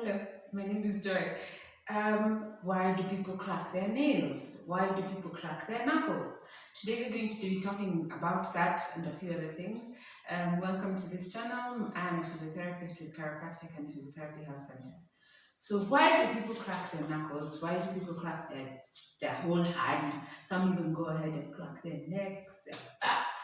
Hello, my name is Joy. Why do people crack their nails? Why do people crack their knuckles? Today we're going to be talking about that and a few other things. Welcome to this channel. I'm a physiotherapist with Chiropractic and Physiotherapy Health Center. So why do people crack their knuckles? Why do people crack their whole hand? Some even go ahead and crack their necks, their backs.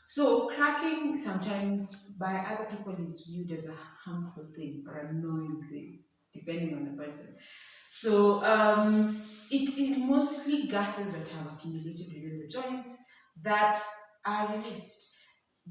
So cracking sometimes by other people is viewed as a harmful thing or annoying thing, depending on the person. So it is mostly gases that have accumulated within the joints that are released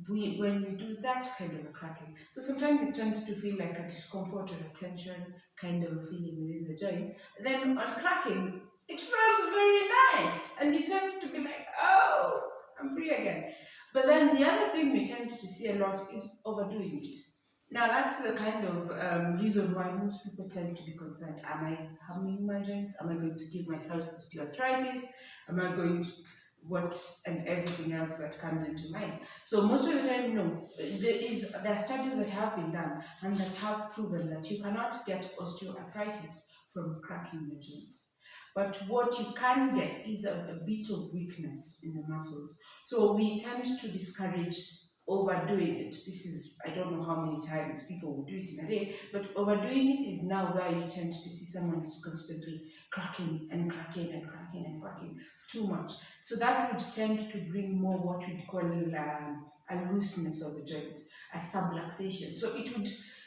when we do that kind of a cracking. So sometimes it tends to feel like a discomfort or a tension kind of a feeling within the joints. Then on cracking, it feels very nice and you tend to be like, oh, I'm free again. But then the other thing we tend to see a lot is overdoing it. Now that's the kind of reason why most people tend to be concerned. Am I harming my joints? Am I going to give myself osteoarthritis? Am I going to what and everything else that comes into mind? So most of the time, no. There are studies that have been done and that have proven that you cannot get osteoarthritis from cracking the joints. But what you can get is a bit of weakness in the muscles. So we tend to discourage overdoing it. This is, I don't know how many times people will do it in a day, but overdoing it is now where you tend to see someone is constantly cracking and cracking and cracking and cracking too much. So that would tend to bring more what we'd call a looseness of the joints, a subluxation. So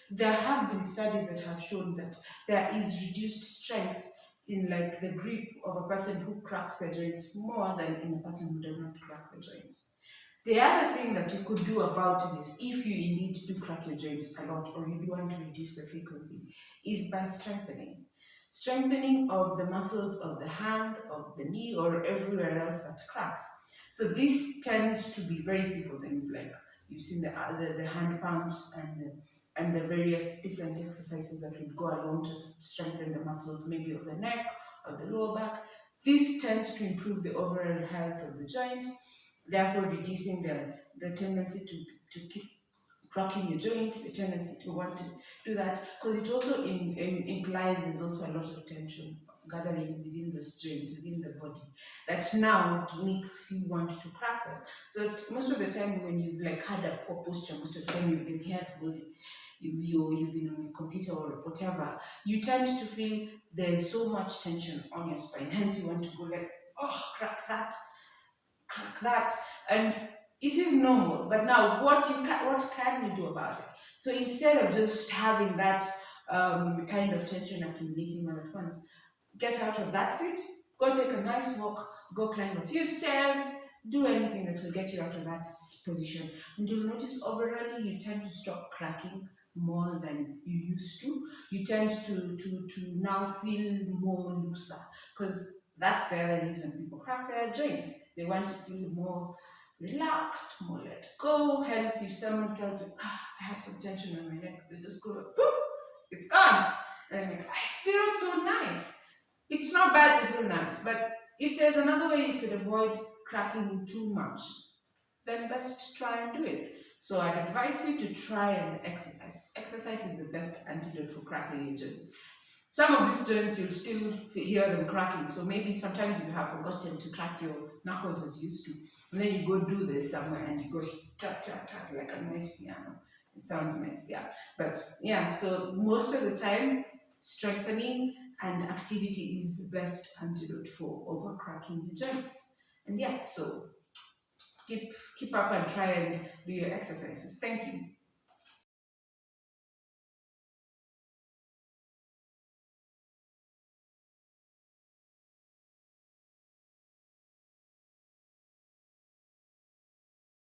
there have been studies that have shown that there is reduced strength in like the grip of a person who cracks their joints more than in a person who does not crack the joints. The other thing that you could do about this, if you indeed do crack your joints a lot or you do want to reduce the frequency, is by strengthening. Strengthening of the muscles of the hand, of the knee, or everywhere else that cracks. So this tends to be very simple things like you've seen the hand pumps and the various different exercises that would go along to strengthen the muscles, maybe of the neck, of the lower back. This tends to improve the overall health of the joint, therefore reducing the tendency to keep cracking your joints, the tendency to want to do that, because it also implies there's also a lot of tension gathering within those joints, within the body, that now makes you want to crack them. So most of the time when you've like had a poor posture, most of the time you've been here you've been on a computer or whatever, you tend to feel there's so much tension on your spine, hence you want to go like, oh, crack that, and it is normal. But now what can you do about it? So instead of just having that kind of tension accumulating all at once, get out of that seat, go take a nice walk, go climb a few stairs, do anything that will get you out of that position, and you'll notice overall you tend to stop cracking more than you used to. You tend to now feel more looser, because that's the other reason people crack their joints. They want to feel more relaxed, more let go. Hence, if someone tells you, I have some tension on my neck, they just go, boop, it's gone. And like, I feel so nice. It's not bad to feel nice, but if there's another way you could avoid cracking too much, then best try and do it. So I'd advise you to try and exercise. Exercise is the best antidote for cracking your joints. Some of these joints you'll still hear them cracking, so maybe sometimes you have forgotten to crack your knuckles as you used to. And then you go do this somewhere and you go tap tap tap like a nice piano. It sounds nice, yeah. But yeah, so most of the time, strengthening and activity is the best antidote for overcracking your joints. And yeah, so keep up and try and do your exercises. Thank you.